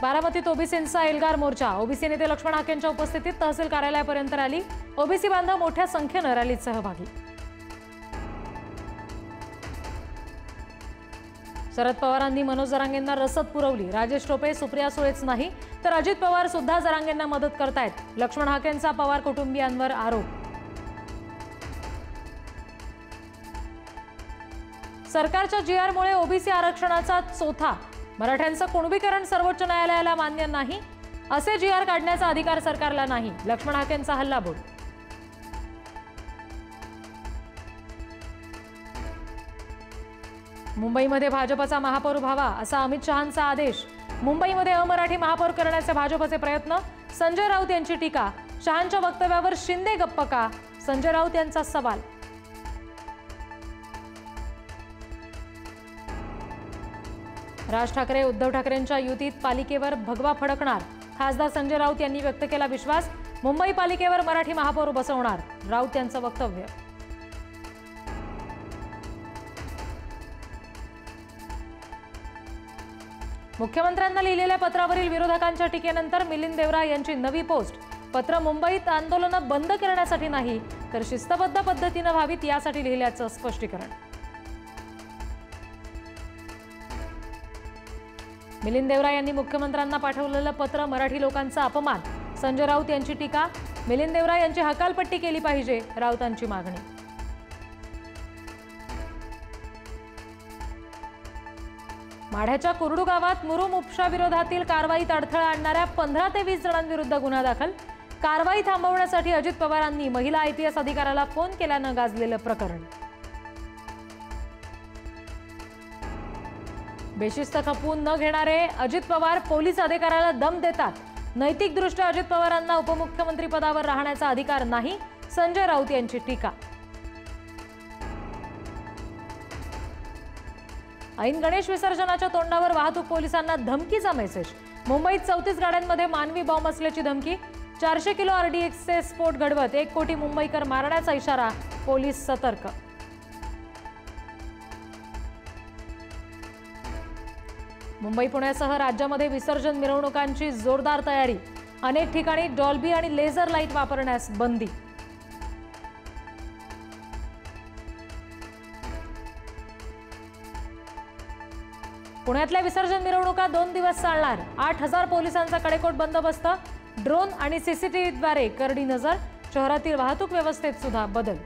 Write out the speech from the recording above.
बारामतीत ओबीसींचा एल्गार मोर्चा। ओबीसी नेते लक्ष्मण हाकेंच्या उपस्थितीत तहसील कार्यालयापर्यंत रॅली। ओबीसी बांधव मोठ्या संख्येने रॅलीत सहभागी। शरद पवारांनी मनोज जरांगेंना रसद पुरवली। राजेश टोपे सुप्रिया सुळेच नाही तर अजित पवार सुद्धा जरांगेंना मदत करतायत। लक्ष्मण हाकेंचा पवार कुटुंबियांवर आरोप। सरकारच्या जीआरमुळे ओबीसी आरक्षणाचा चोथा। मराठ्यांचं कुणबीकरण सर्वोच्च न्यायालयाला मान्य नाही। असे जीआर काढण्याचा अधिकार सरकारला नाही। लक्ष्मण हाकेंचा हल्लाबोल। मुंबईमध्ये भाजपचा महापौर व्हावा असा अमित शहांचा आदेश। मुंबईमध्ये अमराठी महापौर करण्याचे भाजपचे प्रयत्न। संजय राऊत यांची टीका। शहांच्या वक्तव्यावर शिंदे गप्प का? संजय राऊत यांचा सवाल। राज ठाकरे उद्धव ठाकरेंच्या युतीत पालिकेवर भगवा फडकणार। खासदार संजय राऊत यांनी व्यक्त केला विश्वास। मुंबई पालिकेवर मराठी महापौर बसवणार। राऊत यांचं वक्तव्य। मुख्यमंत्र्यांना लिहिलेल्या पत्रावरील विरोधकांच्या टीकेनंतर मिलिंद देवरा यांची नवी पोस्ट। पत्र मुंबईत आंदोलनं बंद करण्यासाठी नाही तर शिस्तबद्ध पद्धतीने व्हावीत यासाठी लिहिल्याचं स्पष्टीकरण। मिलिंद देवरा यांनी मुख्यमंत्र्यांना पाठवलेलं पत्र मराठी लोकांचा अपमान। संजय राऊत यांची टीका। मिलिंद देवरा यांची हकालपट्टी केली पाहिजे, राऊतांची मागणी। माढ्याच्या कुरडू गावात मुरुम उपशा विरोधातील कारवाईत अडथळा आणणाऱ्या 15 ते 20 जणांविरुद्ध गुन्हा दाखल। कारवाई थांबवण्यासाठी अजित पवारांनी महिला आयपीएस अधिकाऱ्याला फोन केल्यानं गाजलेलं प्रकरण। बेशिस्त खपवून न घेणारे अजित पवार पोलीस अधिकाऱ्याला दम देतात। नैतिकदृष्ट्या अजित पवारांना उपमुख्यमंत्री पदावर राहण्याचा अधिकार नाही। संजय राऊत यांची टीका। ऐन गणेश विसर्जनाच्या तोंडावर वाहतूक पोलिसांना धमकीचा मेसेज। मुंबईत 34 गाड्यांमध्ये मानवी बॉम्ब असल्याची धमकी। 400 किलो आरडीएक्सचे स्फोट घडवत 1 कोटी मुंबईकर मारण्याचा इशारा। पोलीस सतर्क। मुंबई पुण्यासह राज्यामध्ये विसर्जन मिरवणुकांची जोरदार तयारी। अनेक ठिकाणी डॉल्बी आणि लेझर लाईट वापरण्यास बंदी। पुण्यातल्या विसर्जन मिरवणुका 2 दिवस चालणार। 8000 पोलिसांचा कडेकोट बंदोबस्त। ड्रोन आणि सीसीटीव्हीद्वारे करडी नजर। शहरातील वाहतूक व्यवस्थेत सुद्धा बदल।